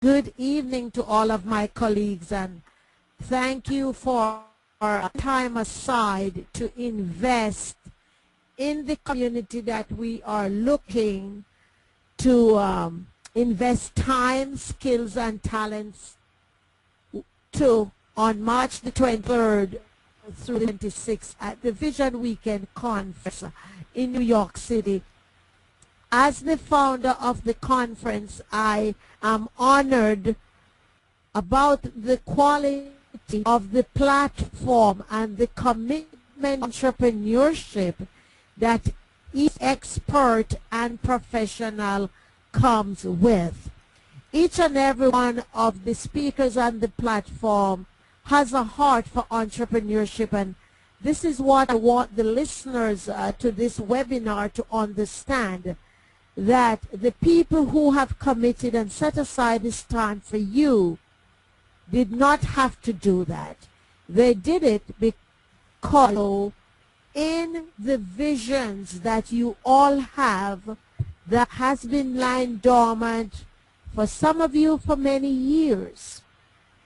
Good evening to all of my colleagues, and thank you for time aside to invest in the community that we are looking to invest time, skills, and talents to on March the 23rd through the 26th at the Vision Weekend Conference in New York City. As the founder of the conference, I am honored about the quality of the platform and the commitment entrepreneurship that each expert and professional comes with. Each and every one of the speakers on the platform has a heart for entrepreneurship, and this is what I want the listeners to this webinar to understand, that the people who have committed and set aside this time for you did not have to do that. They did it because in the visions that you all have that has been lying dormant for some of you for many years,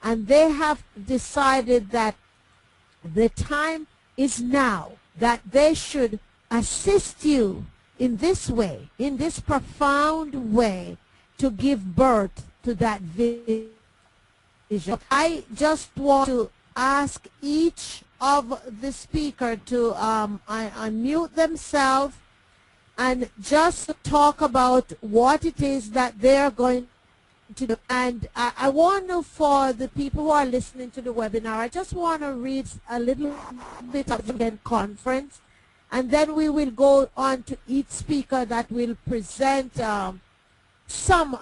and they have decided that the time is now, that they should assist you in this way, in this profound way, to give birth to that vision. I just want to ask each of the speaker to unmute themselves and just talk about what it is that they're going to do. And I want to, for the people who are listening to the webinar, I just want to read a little bit of the conference, and then we will go on to each speaker that will present some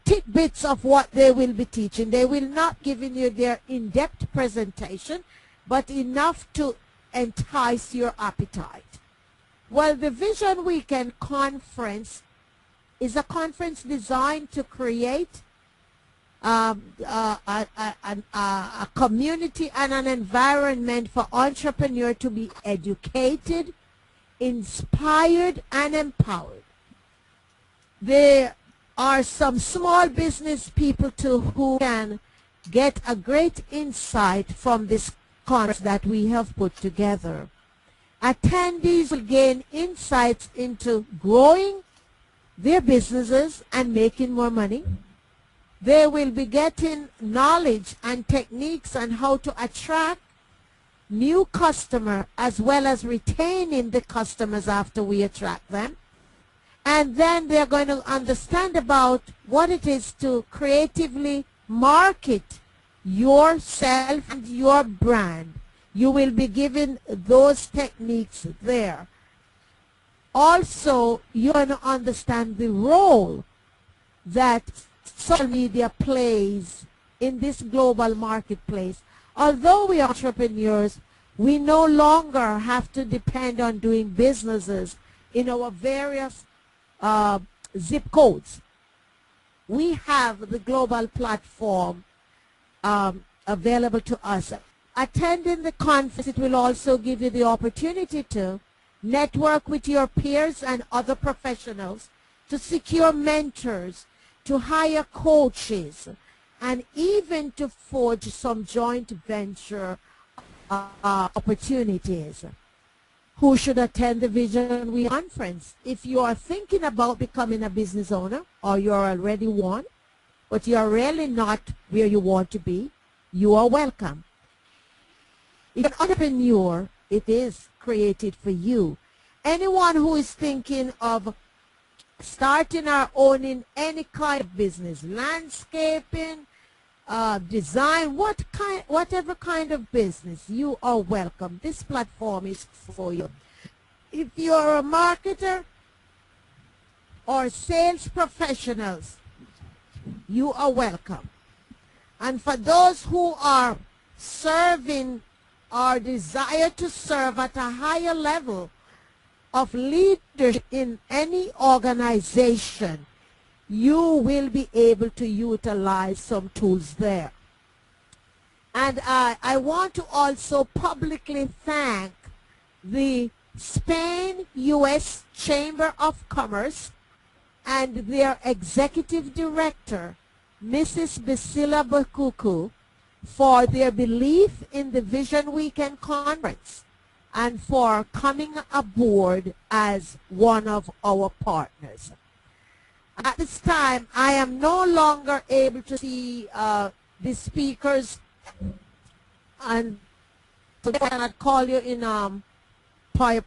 tidbits of what they will be teaching. They will not give you their in-depth presentation, but enough to entice your appetite. Well, the Vision Weekend Conference is a conference designed to create a community and an environment for entrepreneurs to be educated, inspired, and empowered. There are some small business people too who can get a great insight from this conference that we have put together. Attendees will gain insights into growing their businesses and making more money. They will be getting knowledge and techniques on how to attract new customers as well as retaining the customers after we attract them. And then they're going to understand about what it is to creatively market yourself and your brand. You will be given those techniques there. Also, you're going to understand the role that social media plays in this global marketplace. Although we are entrepreneurs, we no longer have to depend on doing businesses in our various zip codes. We have the global platform available to us. Attending the conference, it will also give you the opportunity to network with your peers and other professionals, to secure mentors, to hire coaches, and even to forge some joint venture opportunities. Who should attend the Vision Week Conference? If you are thinking about becoming a business owner, or you're already one, but you're really not where you want to be, you are welcome. If you're an entrepreneur, it is created for you. Anyone who is thinking of starting or owning any kind of business, landscaping, design, whatever kind of business, you are welcome. This platform is for you. If you're a marketer or sales professionals, you are welcome. And for those who are serving or desire to serve at a higher level of leadership in any organization, you will be able to utilize some tools there. And I want to also publicly thank the Spain U.S. Chamber of Commerce and their executive director, Mrs. Basila Bakuku for their belief in the Vision Weekend Conference and for coming aboard as one of our partners. At this time, I am no longer able to see the speakers, and so I cannot call you in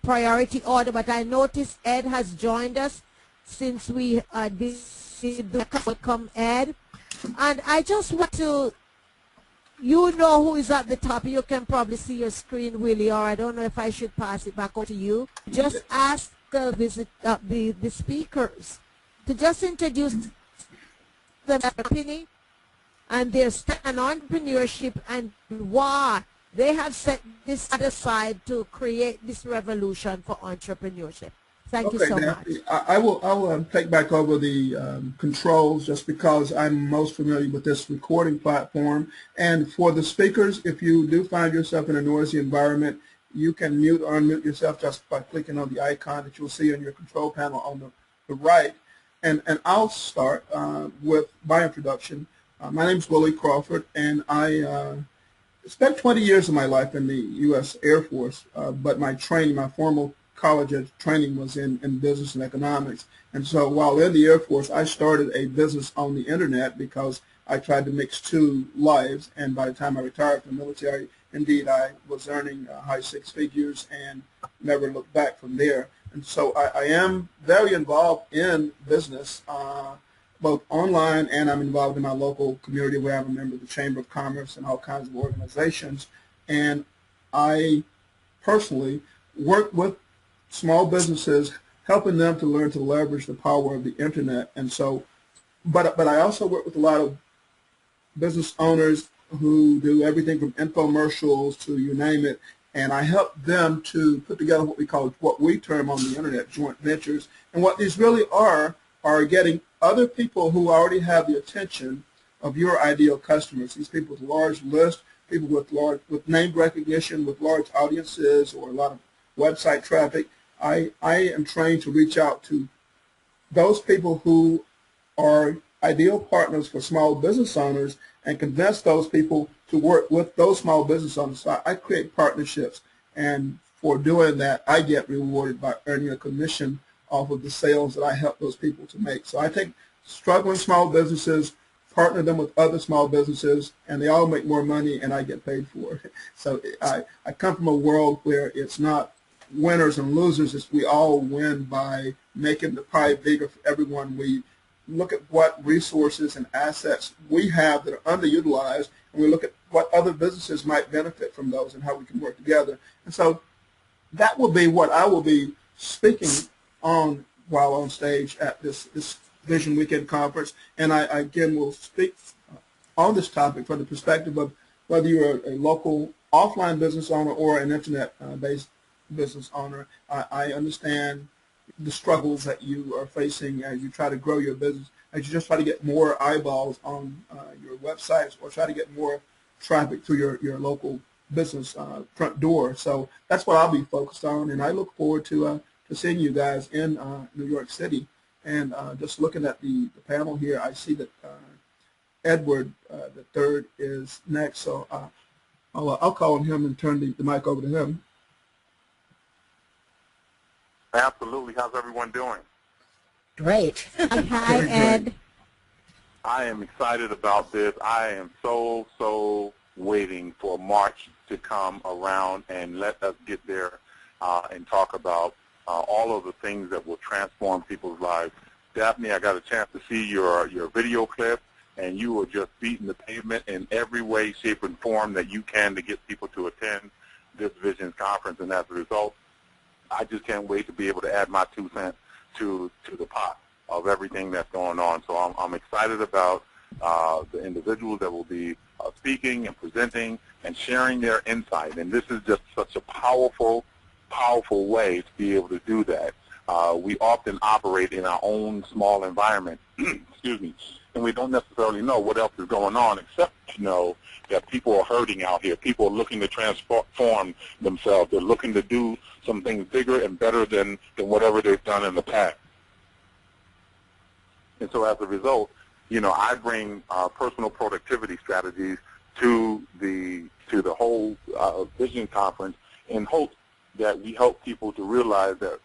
priority order, but I noticed Ed has joined us since we did the welcome Ed. And I just want to, you know who is at the top. You can probably see your screen, Willie, or I don't know if I should pass it back over to you. Just ask the speakers to just introduce their company and their stand on entrepreneurship and why they have set this aside to create this revolution for entrepreneurship. Thank you so much. I will take back over the controls just because I'm most familiar with this recording platform. And for the speakers, if you do find yourself in a noisy environment, you can mute or unmute yourself just by clicking on the icon that you'll see on your control panel on the right. And I'll start with my introduction. My name is Willie Crawford, and I spent 20 years of my life in the U.S. Air Force, but my training, my formal college training was in business and economics. And so while in the Air Force, I started a business on the internet because I tried to mix two lives. And by the time I retired from the military, indeed, I was earning high six figures and never looked back from there. And so I am very involved in business, both online, and I'm involved in my local community where I'm a member of the Chamber of Commerce and all kinds of organizations. And I personally work with small businesses, helping them to learn to leverage the power of the internet. And so, but I also work with a lot of business owners who do everything from infomercials to you name it, and I help them to put together what we call, what we term on the internet, joint ventures. And what these really are getting other people who already have the attention of your ideal customers, these people with large lists, people with name recognition, with large audiences, or a lot of website traffic. I am trained to reach out to those people who are ideal partners for small business owners and convince those people to work with those small business owners. So I create partnerships, and for doing that, I get rewarded by earning a commission off of the sales that I help those people to make. So I take struggling small businesses, partner them with other small businesses, and they all make more money, and I get paid for it. So I come from a world where it's not winners and losers. It's we all win by making the pie bigger for everyone. We look at what resources and assets we have that are underutilized, and we look at what other businesses might benefit from those and how we can work together. And so that will be what I will be speaking on while on stage at this Vision Weekend Conference. And I again will speak on this topic from the perspective of whether you're a local offline business owner or an internet-based business owner. I understand the struggles that you are facing as you try to grow your business, as you just try to get more eyeballs on your websites or try to get more traffic through your local business front door. So that's what I'll be focused on, and I look forward to seeing you guys in New York City. And just looking at the panel here, I see that Edward the third is next, so I'll call on him and turn the mic over to him. Absolutely. How's everyone doing? Great. Hi, Ed. I am excited about this. I am so waiting for March to come around and let us get there and talk about all of the things that will transform people's lives. Daphne, I got a chance to see your video clip, and you were just beating the pavement in every way, shape, and form that you can to get people to attend this Visions Conference, and as a result, I just can't wait to be able to add my 2 cents to the pot of everything that's going on. So I'm excited about the individuals that will be speaking and presenting and sharing their insight. And this is just such a powerful way to be able to do that. We often operate in our own small environment, excuse me, and we don't necessarily know what else is going on, except to know that people are hurting out here. People are looking to transform themselves. They're looking to do some things bigger and better than whatever they've done in the past. And so as a result, I bring personal productivity strategies to the whole vision conference in hopes that we help people to realize that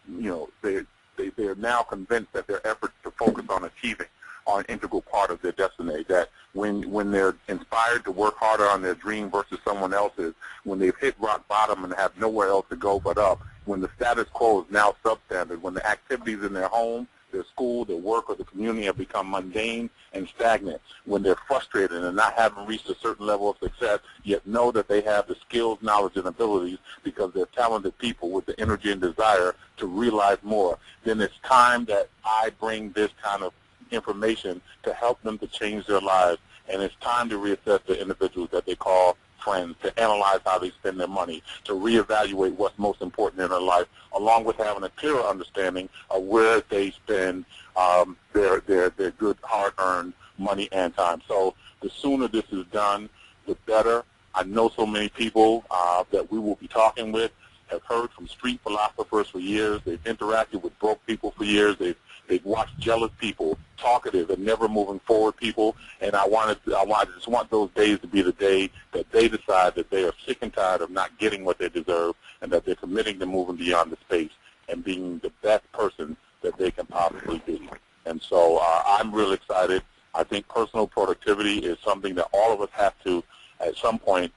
they're now convinced that their efforts to focus on achieving are an integral part of their destiny, that when they're inspired to work harder on their dream versus someone else's, when they've hit rock bottom and have nowhere else to go but up, when the status quo is now substandard, when the activities in their home, their school, their work, or the community have become mundane and stagnant, when they're frustrated and not having reached a certain level of success, yet know that they have the skills, knowledge, and abilities because they're talented people with the energy and desire to realize more, then it's time that I bring this kind of information to help them to change their lives. And it's time to reassess the individuals that they call friends, to analyze how they spend their money, to reevaluate what's most important in their life, along with having a clearer understanding of where they spend their good, hard-earned money and time. So the sooner this is done, the better. I know so many people that we will be talking with have heard from street philosophers for years. They've interacted with broke people for years. They've watched jealous people, talkative and never moving forward people, and I just want those days to be the day that they decide that they are sick and tired of not getting what they deserve, and that they're committing to moving beyond the space and being the best person that they can possibly be. And so I'm real excited. I think personal productivity is something that all of us have to, at some point,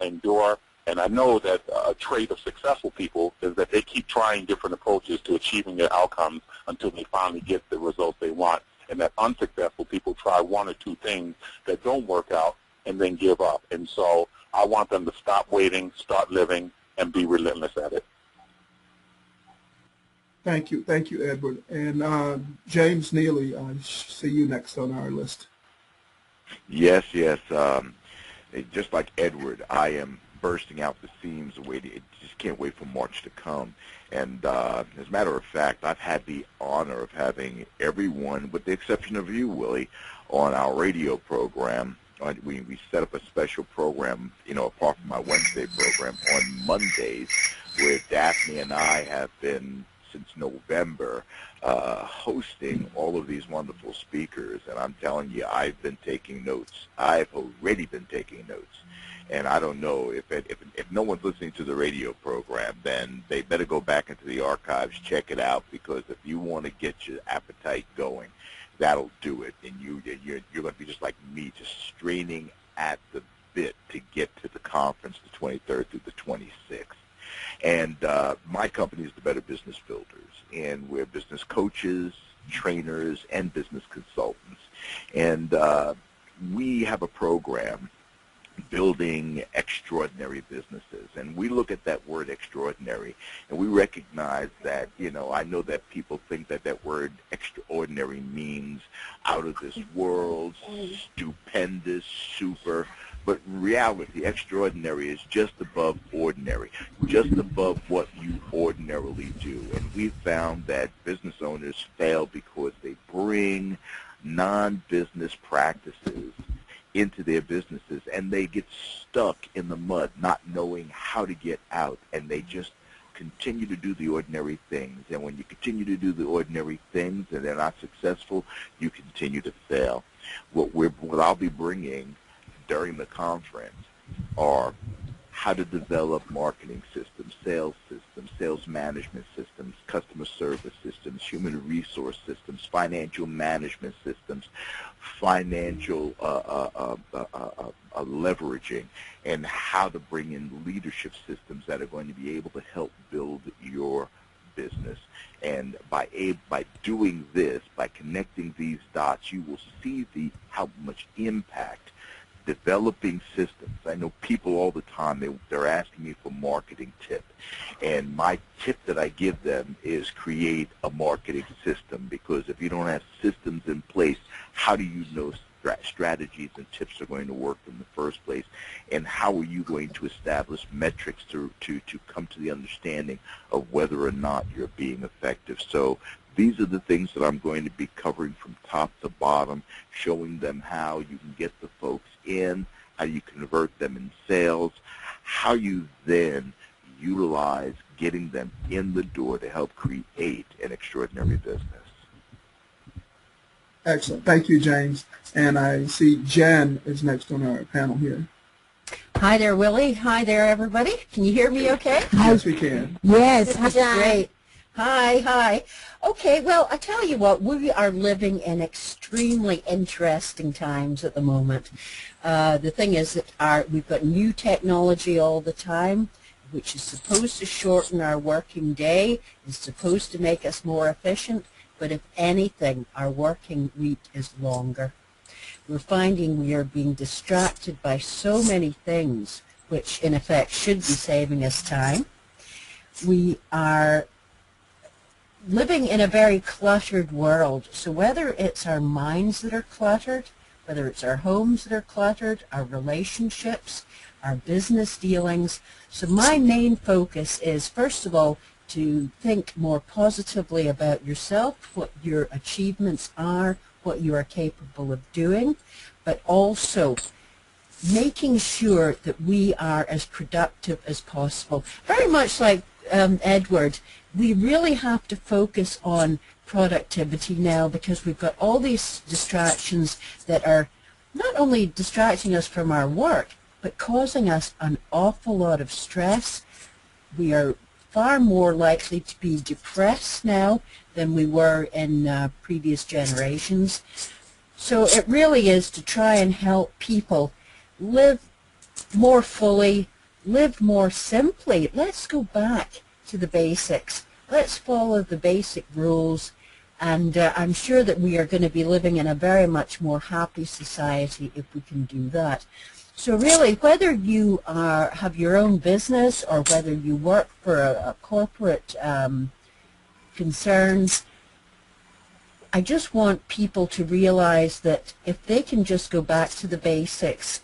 endure. And I know that a trait of successful people is that they keep trying different approaches to achieving their outcomes until they finally get the results they want. And that unsuccessful people try one or two things that don't work out and then give up. And so I want them to stop waiting, start living, and be relentless at it. Thank you, Edward. And James Neely, I see you next on our list. Yes. Just like Edward, I am bursting out the seams, just can't wait for March to come. And as a matter of fact, I've had the honor of having everyone, with the exception of you, Willie, on our radio program. We set up a special program, apart from my Wednesday program, on Mondays, where Daphne and I have been, since November, hosting all of these wonderful speakers. And I'm telling you, I've been taking notes. I've already been taking notes. And I don't know, if no one's listening to the radio program, then they better go back into the archives, check it out, because if you want to get your appetite going, that'll do it. And you're going to be just like me, just straining at the bit to get to the conference, the 23rd through the 26th. And my company is the Better Business Builders, and we're business coaches, trainers, and business consultants. And we have a program building extraordinary businesses. And we look at that word extraordinary, and we recognize that, I know that people think that word extraordinary means out of this world, stupendous, super, but in reality, extraordinary is just above ordinary, just above what you ordinarily do. And we've found that business owners fail because they bring non-business practices into their businesses, and they get stuck in the mud, not knowing how to get out, and they just continue to do the ordinary things. And when you continue to do the ordinary things and they're not successful, you continue to fail. What I'll be bringing during the conference are how to develop marketing systems, sales management systems, customer service systems, human resource systems, financial management systems, financial leveraging, and how to bring in leadership systems that are going to be able to help build your business. And by doing this, by connecting these dots, you will see how much impact developing systems. I know people all the time, they're asking me for marketing tip. And my tip that I give them is create a marketing system, because if you don't have systems in place, how do you know strategies and tips are going to work in the first place? And how are you going to establish metrics to come to the understanding of whether or not you're being effective? So these are the things that I'm going to be covering from top to bottom, showing them how you can get the folks in, how you convert them in sales, how you then utilize getting them in the door to help create an extraordinary business. Excellent. Thank you, James. And I see Jan is next on our panel here. Hi there, Willie. Hi there, everybody. Can you hear me okay? Yes, we can. Yes, This is great. Hi. Okay, well, I tell you what, we are living in extremely interesting times at the moment. The thing is that we've got new technology all the time, which is supposed to shorten our working day, is supposed to make us more efficient, but if anything, our working week is longer. We're finding we are being distracted by so many things, which in effect should be saving us time. We are living in a very cluttered world, so whether it's our minds that are cluttered, whether it's our homes that are cluttered, our relationships, our business dealings, so my main focus is, first of all, to think more positively about yourself, what your achievements are, what you are capable of doing, but also making sure that we are as productive as possible. Very much like Edward, we really have to focus on productivity now because we've got all these distractions that are not only distracting us from our work, but causing us an awful lot of stress. We are far more likely to be depressed now than we were in previous generations. So it really is to try and help people live more fully, live more simply. Let's go back to the basics. Let's follow the basic rules, and I'm sure that we are going to be living in a very much more happy society if we can do that. So really, whether you have your own business or whether you work for a corporate concern, I just want people to realize that if they can just go back to the basics,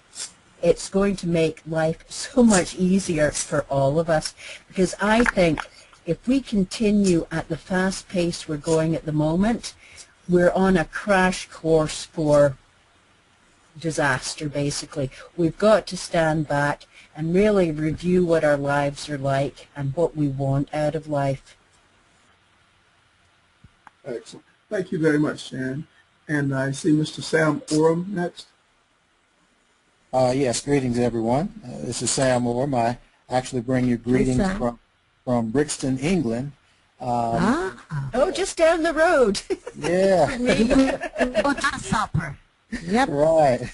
it's going to make life so much easier for all of us. Because I think if we continue at the fast pace we're going at the moment, we're on a crash course for disaster, basically. We've got to stand back and really review what our lives are like and what we want out of life. Excellent. Thank you very much, Jan. And I see Mr. Sam Oram next. Yes, greetings, everyone. This is Sam Oram. I actually bring you greetings from Brixton, England. Oh, just down the road. Yeah. supper. Yep. Right.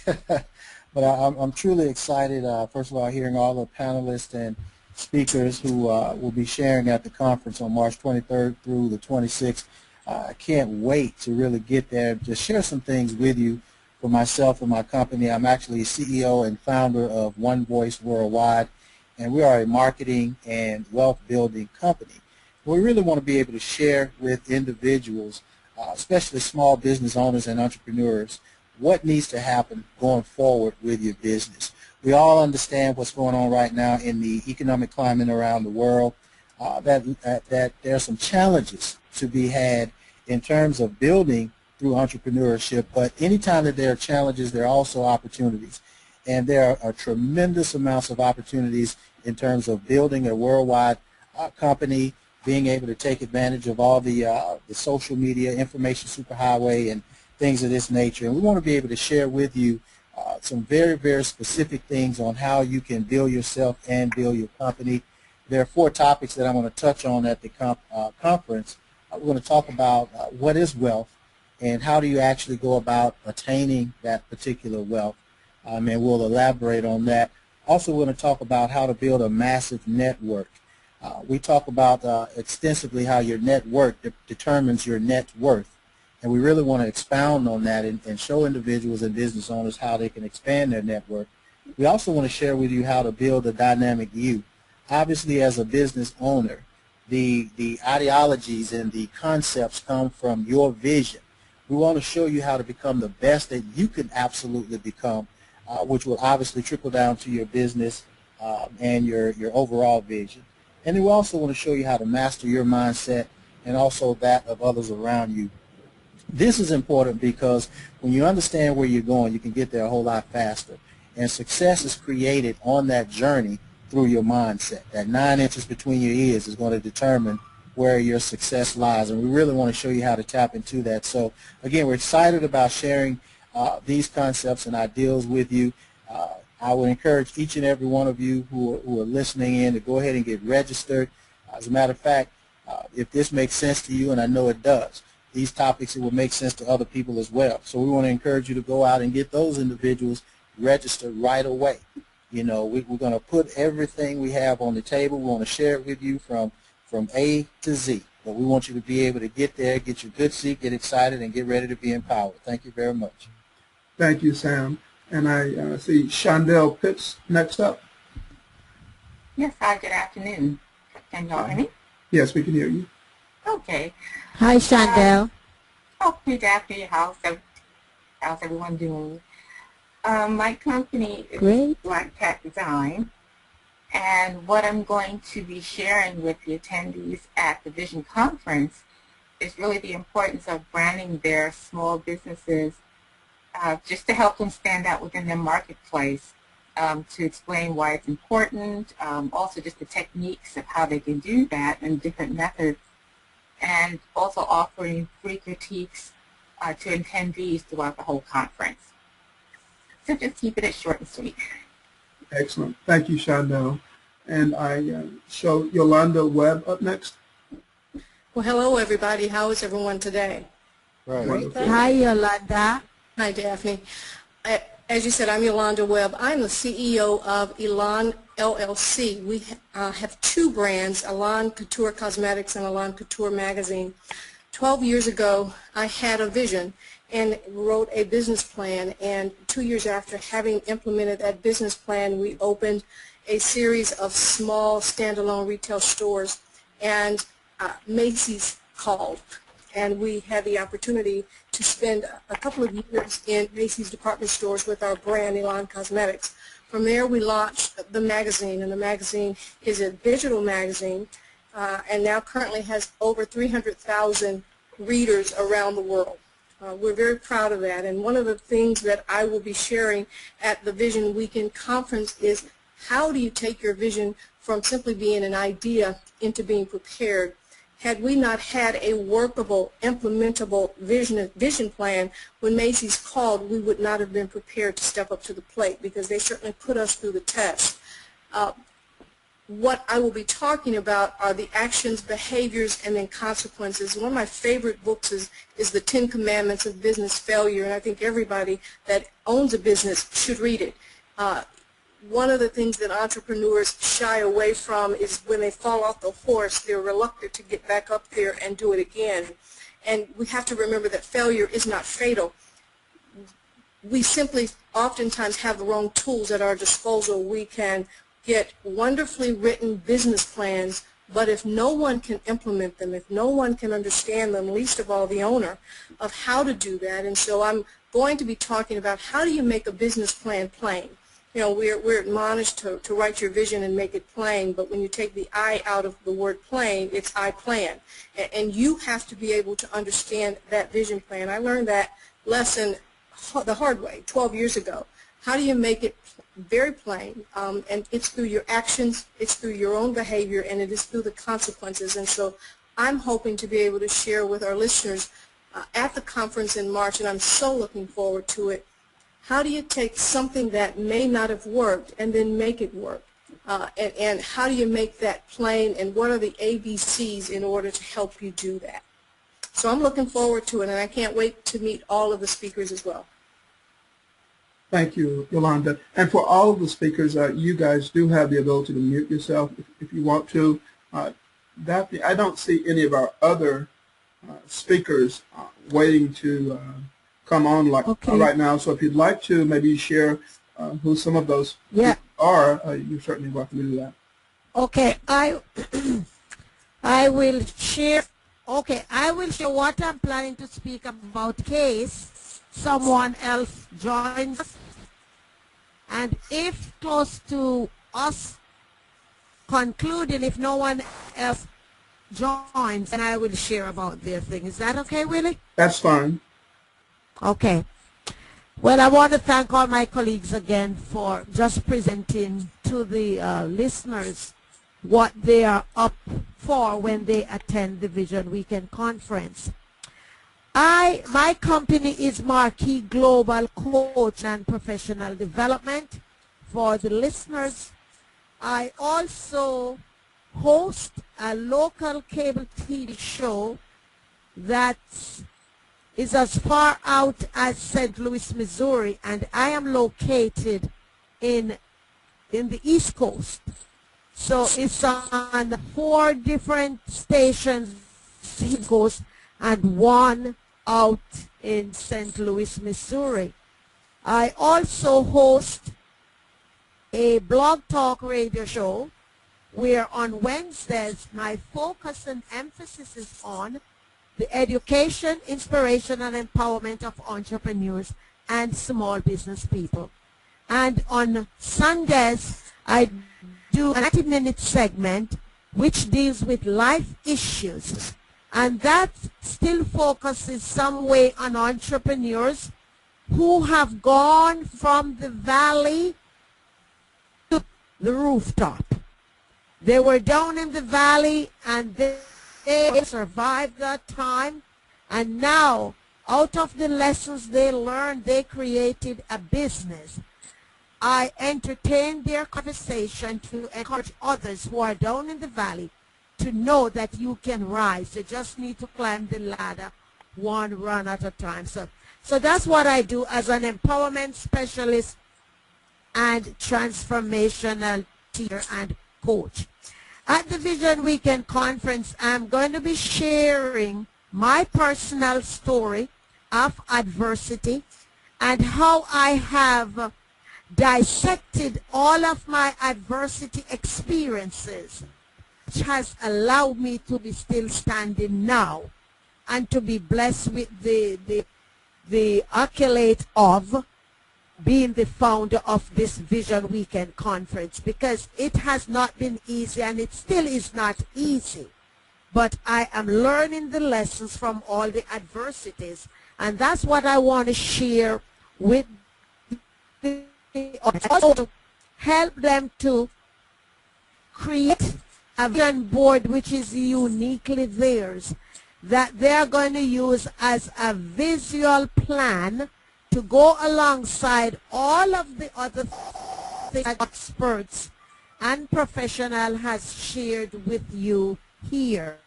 But I'm truly excited, first of all, hearing all the panelists and speakers who will be sharing at the conference on March 23rd through the 26th. I can't wait to really get there to share some things with you. For myself and my company, I'm actually CEO and founder of One Voice Worldwide, and we are a marketing and wealth building company. We really want to be able to share with individuals, especially small business owners and entrepreneurs, what needs to happen going forward with your business. We all understand what's going on right now in the economic climate around the world, that there are some challenges to be had in terms of building through entrepreneurship, but anytime that there are challenges, there are also opportunities. And there are tremendous amounts of opportunities in terms of building a worldwide company, being able to take advantage of all the social media, information superhighway, and things of this nature. And we want to be able to share with you some very, very specific things on how you can build yourself and build your company. There are 4 topics that I'm going to touch on at the conference. We're going to talk about what is wealth, and how do you actually go about attaining that particular wealth, and we'll elaborate on that. Also, we're going to talk about how to build a massive network. We talk about extensively how your network determines your net worth, and we really want to expound on that and show individuals and business owners how they can expand their network. We also want to share with you how to build a dynamic you. Obviously, as a business owner, the ideologies and the concepts come from your vision. We want to show you how to become the best that you can absolutely become, which will obviously trickle down to your business and your overall vision. And then we also want to show you how to master your mindset and also that of others around you. This is important because when you understand where you're going, you can get there a whole lot faster. And success is created on that journey through your mindset. That 9 inches between your ears is going to determine where your success lies, and we really want to show you how to tap into that. So again, we're excited about sharing these concepts and ideals with you. I would encourage each and every one of you who are listening in to go ahead and get registered. As a matter of fact, if this makes sense to you, and I know it does, these topics, it will make sense to other people as well. So we want to encourage you to go out and get those individuals registered right away. You know, we're going to put everything we have on the table. We want to share it with you from A to Z. But we want you to be able to get there, get your good seat, get excited, and get ready to be empowered. Thank you very much. Thank you, Sam. And I see Shondell Pitts next up. Yes, hi, good afternoon. Can y'all hear me? Yes, we can hear you. Okay. Hi, Shondell. Hey, Daphne, how's everyone doing? My company is Great. Black Cat Design, and what I'm going to be sharing with the attendees at the Vision Conference is really the importance of branding their small businesses just to help them stand out within their marketplace, to explain why it's important, also just the techniques of how they can do that and different methods, and also offering free critiques to attendees throughout the whole conference. So just keep it short and sweet. Excellent. Thank you, Shondell. And I show Yolanda Webb up next. Well, hello, everybody. How is everyone today? Right. Wonderful. Hi, Yolanda. Hi, Daphne. As you said, I'm Yolanda Webb. I'm the CEO of Elan LLC. We have two brands, Elan Couture Cosmetics and Elan Couture Magazine. 12 years ago, I had a vision and wrote a business plan, and 2 years after having implemented that business plan, we opened a series of small standalone retail stores, and Macy's called, and we had the opportunity to spend a couple of years in Macy's department stores with our brand, Elan Cosmetics. From there, we launched the magazine, and the magazine is a digital magazine, and now currently has over 300,000 readers around the world. We're very proud of that, and one of the things that I will be sharing at the Vision Weekend Conference is how do you take your vision from simply being an idea into being prepared. Had we not had a workable, implementable vision plan, when Macy's called, we would not have been prepared to step up to the plate, because they certainly put us through the test. What I will be talking about are the actions, behaviors, and then consequences. One of my favorite books is The 10 Commandments of Business Failure, and I think everybody that owns a business should read it. One of the things that entrepreneurs shy away from is when they fall off the horse, they're reluctant to get back up there and do it again. And we have to remember that failure is not fatal. We simply oftentimes have the wrong tools at our disposal. We can get wonderfully written business plans, but if no one can implement them, if no one can understand them, least of all the owner, of how to do that. And so I'm going to be talking about how do you make a business plan plain. You know, we're admonished to write your vision and make it plain, but when you take the I out of the word plain, it's I plan. And you have to be able to understand that vision plan. I learned that lesson the hard way 12 years ago. How do you make it very plain? And it's through your actions, it's through your own behavior, and it is through the consequences. And so I'm hoping to be able to share with our listeners at the conference in March, and I'm so looking forward to it. How do you take something that may not have worked and then make it work? And how do you make that plain, and what are the ABCs in order to help you do that? So I'm looking forward to it, and I can't wait to meet all of the speakers as well. Thank you, Yolanda. And for all of the speakers, you guys do have the ability to mute yourself if you want to. Daphne, I don't see any of our other speakers waiting to come on right now. So if you'd like to maybe share who some of those are, you're certainly welcome to do that. Okay, I will share. Okay, I will share what I'm planning to speak about in case someone else joins us. And if close to us concluding, if no one else joins, then I will share about their thing. Is that okay, Willie? That's fine. Okay. Well, I want to thank all my colleagues again for just presenting to the listeners what they are up for when they attend the Vision Weekend Conference. My company is Marquee Global Coach and Professional Development. For the listeners, I also host a local cable TV show that is as far out as St. Louis, Missouri, and I am located in the East Coast. So it's on 4 different stations, East Coast, and 1 out in St. Louis, Missouri. I also host a blog talk radio show where on Wednesdays my focus and emphasis is on the education, inspiration, and empowerment of entrepreneurs and small business people. And on Sundays, I do a 90-minute segment which deals with life issues. And that still focuses some way on entrepreneurs who have gone from the valley to the rooftop. They were down in the valley and they survived that time, and now out of the lessons they learned, they created a business. I entertain their conversation to encourage others who are down in the valley to know that you can rise. You just need to climb the ladder one run at a time. So that's what I do as an empowerment specialist and transformational teacher and coach. At the Vision Weekend Conference, I'm going to be sharing my personal story of adversity and how I have dissected all of my adversity experiences, which has allowed me to be still standing now and to be blessed with the accolade of being the founder of this Vision Weekend Conference, because it has not been easy and it still is not easy. But I am learning the lessons from all the adversities, and that's what I want to share with the also help them to create a vision board which is uniquely theirs, that they're going to use as a visual plan to go alongside all of the other things that experts and professional has shared with you here.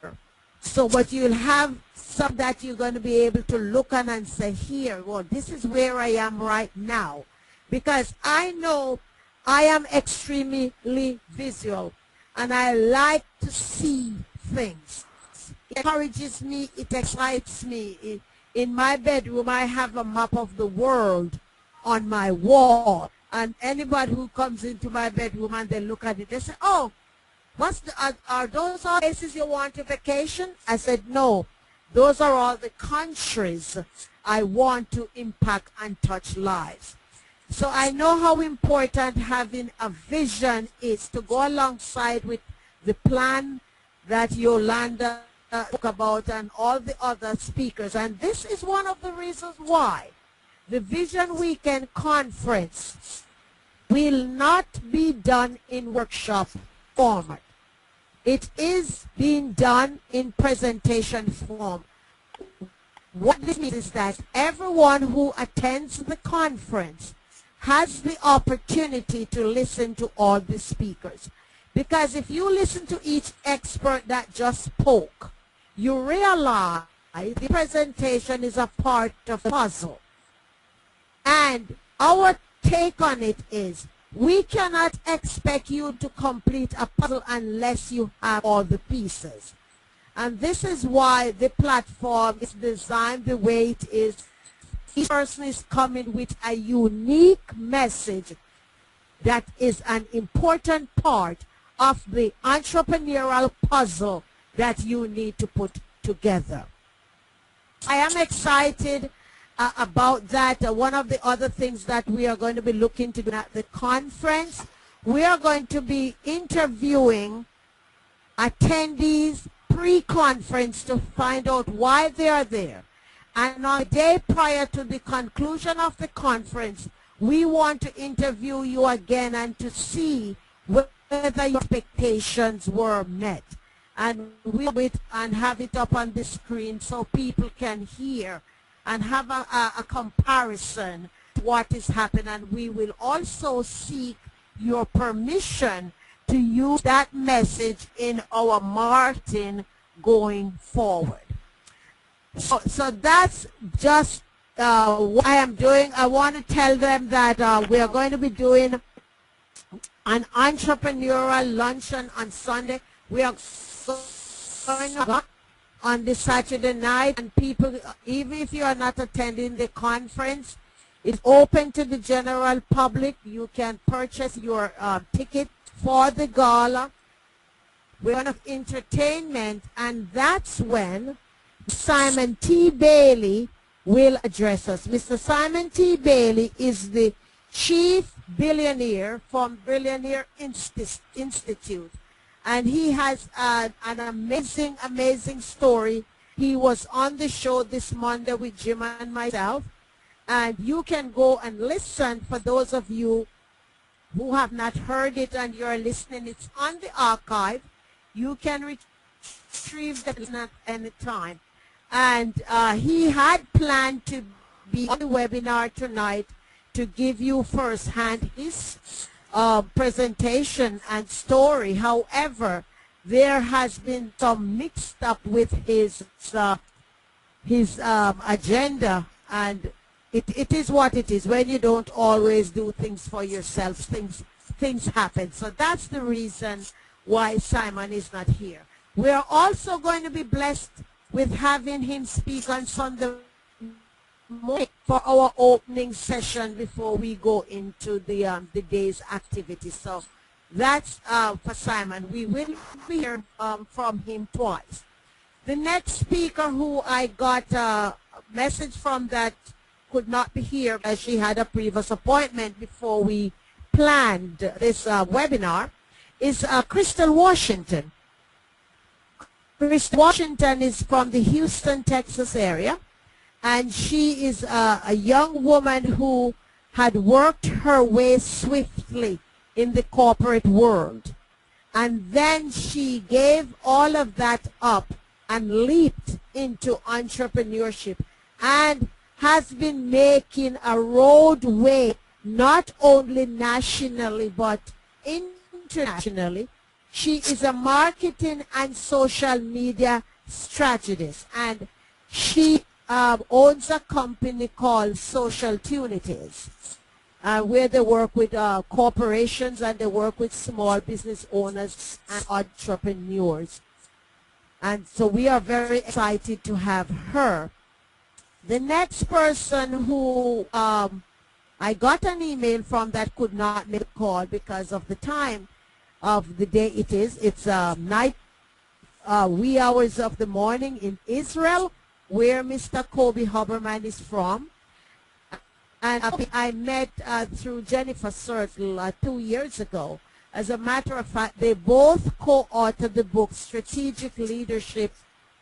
So but you'll have some that you're going to be able to look on and say, here, well, this is where I am right now. Because I know I am extremely visual and I like to see things. It encourages me, it excites me. In my bedroom, I have a map of the world on my wall. And anybody who comes into my bedroom and they look at it, they say, oh, are those all places you want to vacation? I said, no, those are all the countries I want to impact and touch lives. So I know how important having a vision is to go alongside with the plan that Yolanda spoke about and all the other speakers. And this is one of the reasons why the Vision Weekend Conference will not be done in workshop format. It is being done in presentation form. What this means is that everyone who attends the conference has the opportunity to listen to all the speakers. Because if you listen to each expert that just spoke, you realize the presentation is a part of the puzzle. And our take on it is, we cannot expect you to complete a puzzle unless you have all the pieces. And this is why the platform is designed the way it is. Each person is coming with a unique message that is an important part of the entrepreneurial puzzle that you need to put together. I am excited about that. One of the other things that we are going to be looking to do at the conference, we are going to be interviewing attendees pre-conference to find out why they are there. And on the day prior to the conclusion of the conference, we want to interview you again and to see whether whether your expectations were met. And we'll wait and have it up on the screen so people can hear and have a comparison to what is happening. And we will also seek your permission to use that message in our Martin going forward. So that's just what I am doing. I want to tell them that we are going to be doing an entrepreneurial luncheon on Sunday. We are going on the Saturday night, and people, even if you are not attending the conference, it's open to the general public. You can purchase your ticket for the gala. We're going to have entertainment, and that's when Simon T. Bailey will address us. Mr. Simon T. Bailey is the chief billionaire from Billionaire Institute. And he has an amazing, amazing story. He was on the show this Monday with Jim and myself. And you can go and listen for those of you who have not heard it and you're listening. It's on the archive. You can retrieve that at any time. And he had planned to be on the webinar tonight to give you firsthand his presentation and story. However, there has been some mixed up with his agenda, and it is what it is. When you don't always do things for yourself, things happen. So that's the reason why Simon is not here. We are also going to be blessed with having him speak on Sunday morning for our opening session before we go into the day's activities. So that's for Simon. We will be hearing from him twice. The next speaker who I got a message from that could not be here as she had a previous appointment before we planned this webinar is Crystal Washington. Crystal Washington is from the Houston, Texas area. And she is a young woman who had worked her way swiftly in the corporate world. And then she gave all of that up and leaped into entrepreneurship and has been making a roadway not only nationally but internationally. She is a marketing and social media strategist, and she owns a company called Social Tunities, where they work with corporations and they work with small business owners and entrepreneurs. And so we are very excited to have her. The next person who I got an email from that could not make a call because of the time of the day it is. It's night, wee hours of the morning in Israel, where Mr. Kobe Huberman is from. And I met through Jennifer Cirtle 2 years ago. As a matter of fact, they both co-authored the book Strategic Leadership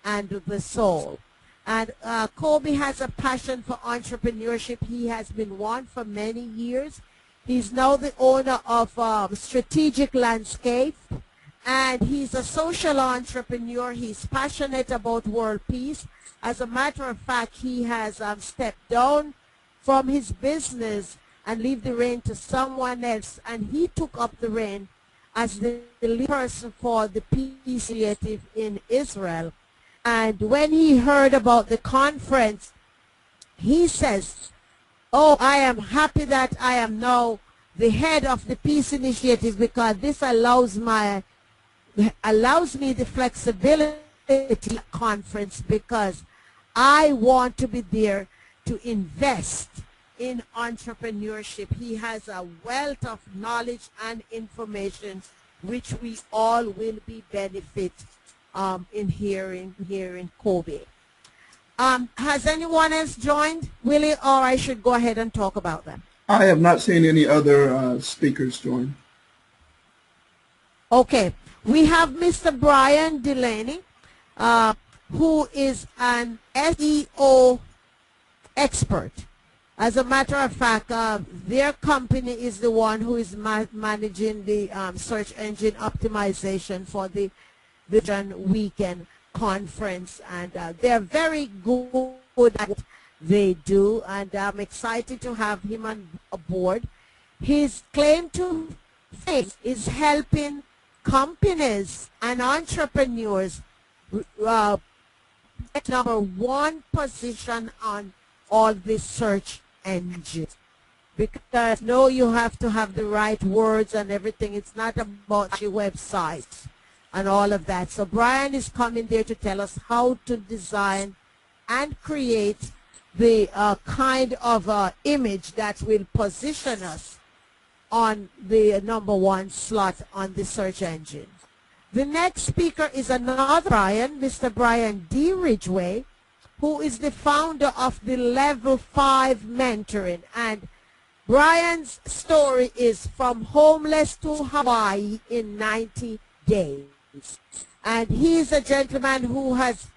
and the Soul. And Kobe has a passion for entrepreneurship. He has been one for many years. He's now the owner of Strategic Landscape, and he's a social entrepreneur. He's passionate about world peace. As a matter of fact, he has stepped down from his business and leave the reign to someone else, and he took up the reign as the lead person for the Peace Initiative in Israel. And when he heard about the conference, he says, "Oh, I am happy that I am now the head of the Peace Initiative, because this allows me the flexibility conference, because I want to be there to invest in entrepreneurship." He has a wealth of knowledge and information which we all will be benefit in hearing Kobe. Has anyone else joined, Willie, or I should go ahead and talk about them? I have not seen any other speakers join. Okay. We have Mr. Brian Delaney, who is an SEO expert. As a matter of fact, their company is the one who is managing the search engine optimization for the Vision Weekend conference, and they're very good at what they do, and I'm excited to have him on board. His claim to fame is helping companies and entrepreneurs get #1 position on all the search engines, because no, you have to have the right words and everything. It's not about your website and all of that. So Brian is coming there to tell us how to design and create the kind of image that will position us on the #1 slot on the search engine. The next speaker is another Brian, Mr. Brian D. Ridgway, who is the founder of the Level 5 Mentoring. And Brian's story is from homeless to Hawaii in 90 days. And he's a gentleman who has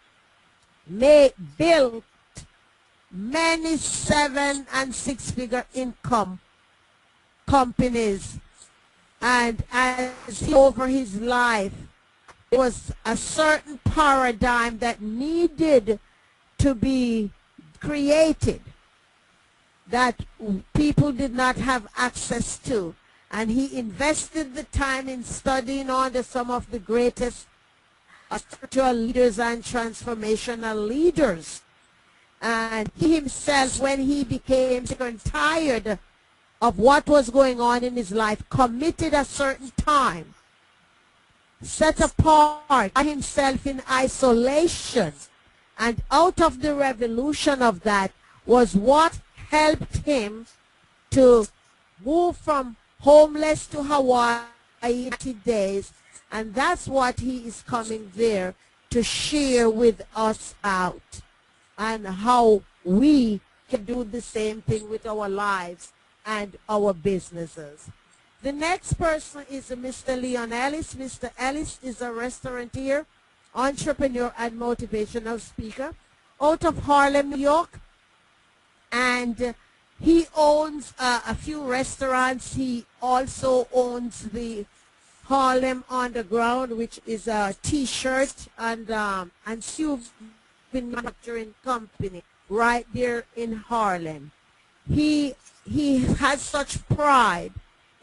built many 7- and 6-figure income companies. And as he over his life, there was a certain paradigm that needed to be created that people did not have access to. And he invested the time in studying under some of the greatest spiritual leaders and transformational leaders. And he himself, when he became sick and tired of what was going on in his life, committed a certain time, set apart himself in isolation. And out of the revolution of that was what helped him to move from homeless to Hawaii in 80 days. And that's what he is coming there to share with us out, and how we can do the same thing with our lives and our businesses. The next person is Mr. Leon Ellis. Mr. Ellis is a restaurateur, entrepreneur, and motivational speaker out of Harlem, New York. And he owns a few restaurants. He also owns the Harlem Underground, which is a T-shirt and souvenir manufacturing company right there in Harlem. He has such pride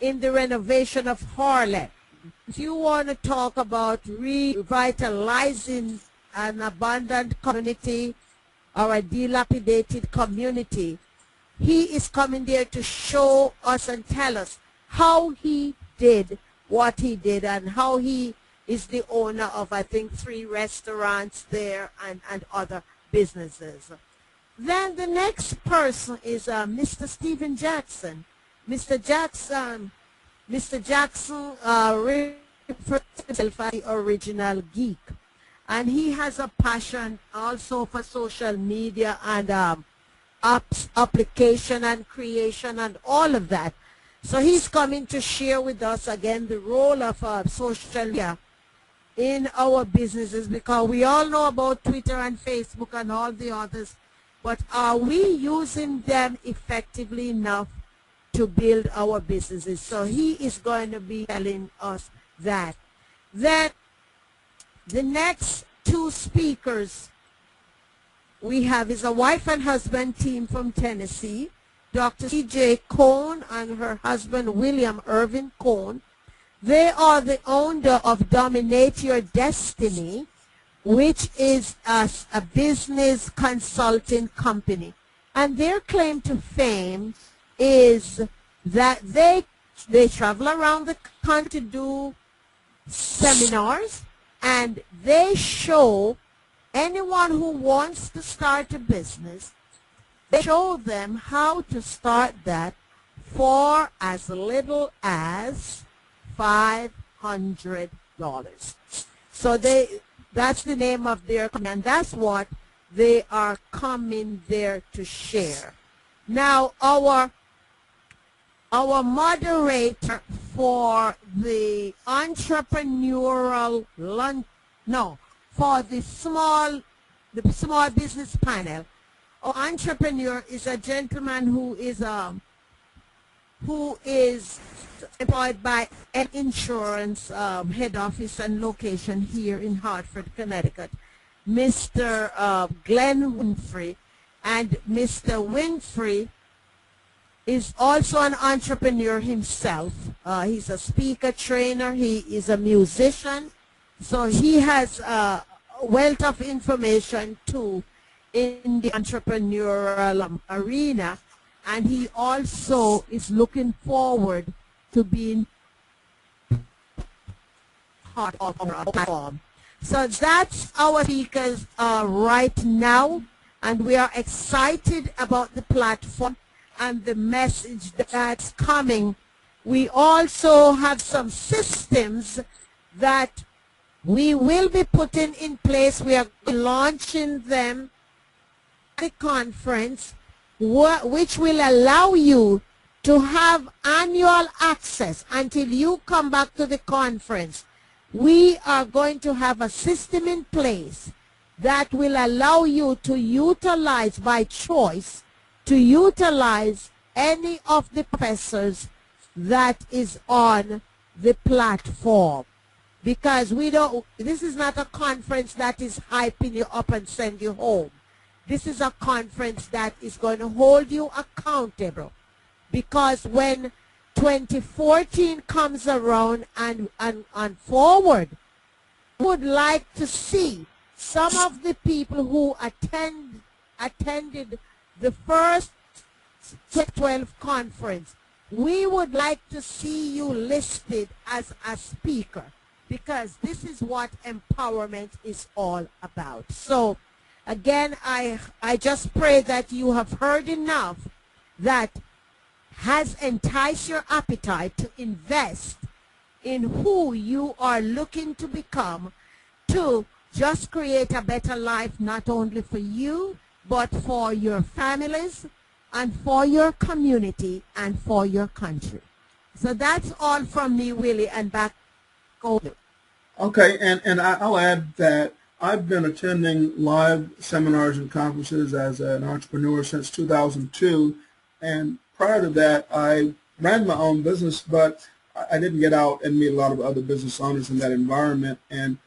in the renovation of Harlem. If you want to talk about revitalizing an abandoned community or a dilapidated community, he is coming there to show us and tell us how he did what he did, and how he is the owner of, I think, 3 restaurants there and other businesses. Then the next person is Mr. Stephen Jackson. Mr. Jackson refers to himself as the original geek. And he has a passion also for social media and apps, application and creation and all of that. So he's coming to share with us again the role of social media in our businesses, because we all know about Twitter and Facebook and all the others, but are we using them effectively enough to build our businesses? So he is going to be telling us that. Then the next 2 speakers we have is a wife and husband team from Tennessee, Dr. C.J. Cohn and her husband William Irvin Cohn. They are the owner of Dominate Your Destiny, which is a business consulting company. And their claim to fame is that they travel around the country to do seminars, and they show anyone who wants to start a business, they show them how to start that for as little as $500. So that's the name of their company, and that's what they are coming there to share. Now, our moderator for the entrepreneurial lunch, no, for the small business panel An entrepreneur is a gentleman who is employed by an insurance head office and location here in Hartford, Connecticut, Mr. Glenn Winfrey. And Mr. Winfrey is also an entrepreneur himself. He's a speaker trainer. He is a musician. So he has a wealth of information too in the entrepreneurial arena. And he also is looking forward to being part of our platform. So that's our speakers right now. And we are excited about the platform and the message that's coming. We also have some systems that we will be putting in place. We are launching them at the conference, which will allow you to have annual access until you come back to the conference. We are going to have a system in place that will allow you to utilize, by choice, to utilize any of the professors that is on the platform. Because this is not a conference that is hyping you up and send you home. This is a conference that is going to hold you accountable. Because when 2014 comes around and forward, I would like to see some of the people who attended the first 12 conference. We would like to see you listed as a speaker, because this is what empowerment is all about. So again, I just pray that you have heard enough that has enticed your appetite to invest in who you are looking to become, to just create a better life, not only for you, but for your families and for your community and for your country. So that's all from me, Willie, and back over. Okay, and I'll add that I've been attending live seminars and conferences as an entrepreneur since 2002, and prior to that, I ran my own business, but I didn't get out and meet a lot of other business owners in that environment. And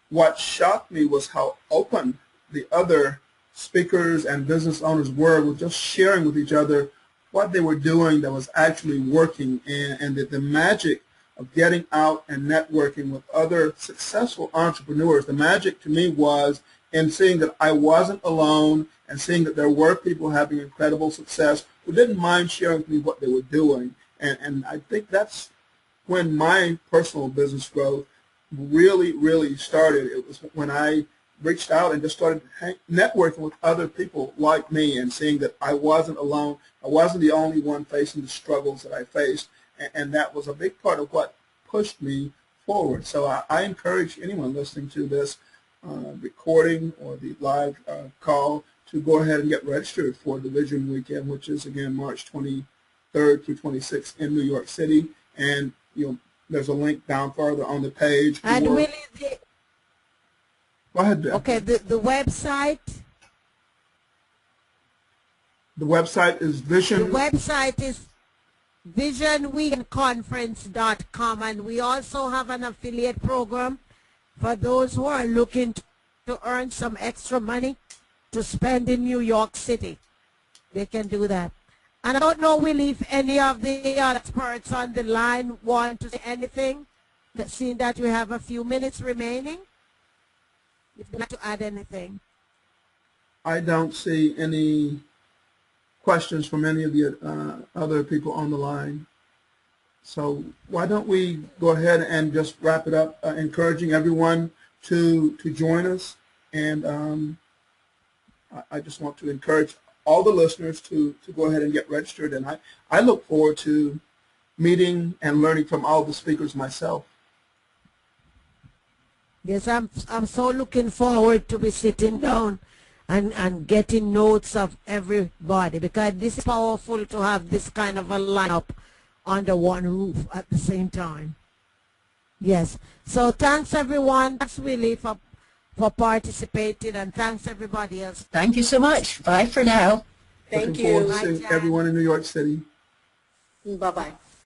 what shocked me was how open the other speakers and business owners were with just sharing with each other what they were doing that was actually working, and the magic of getting out and networking with other successful entrepreneurs. The magic to me was in seeing that I wasn't alone and seeing that there were people having incredible success who didn't mind sharing with me what they were doing. And I think that's when my personal business growth really, really started. It was when I reached out and just started networking with other people like me and seeing that I wasn't alone. I wasn't the only one facing the struggles that I faced. And that was a big part of what pushed me forward. So I encourage anyone listening to this recording or the live call to go ahead and get registered for the Vision Weekend, which is, again, March 23rd through 26th in New York City. And there's a link down further on the page. And Willie, go ahead, Jeff. Okay, the website. The website is Vision. The website is visionweekendconference.com, and we also have an affiliate program for those who are looking to earn some extra money to spend in New York City. They can do that. And I don't know, Willie, if any of the experts on the line want to say anything, seeing that we have a few minutes remaining. If you'd like to add anything. I don't see any questions from any of the other people on the line. So why don't we go ahead and just wrap it up, encouraging everyone to join us. And I just want to encourage all the listeners to go ahead and get registered. And I look forward to meeting and learning from all the speakers myself. Yes, I'm so looking forward to be sitting down and getting notes of everybody, because this is powerful to have this kind of a lineup under one roof at the same time. Yes. So thanks everyone. Thanks Willie for for participating, and thanks everybody else. Thank you so much. Bye for now. Thank Looking forward you. to seeing everyone in New York City. Bye-bye.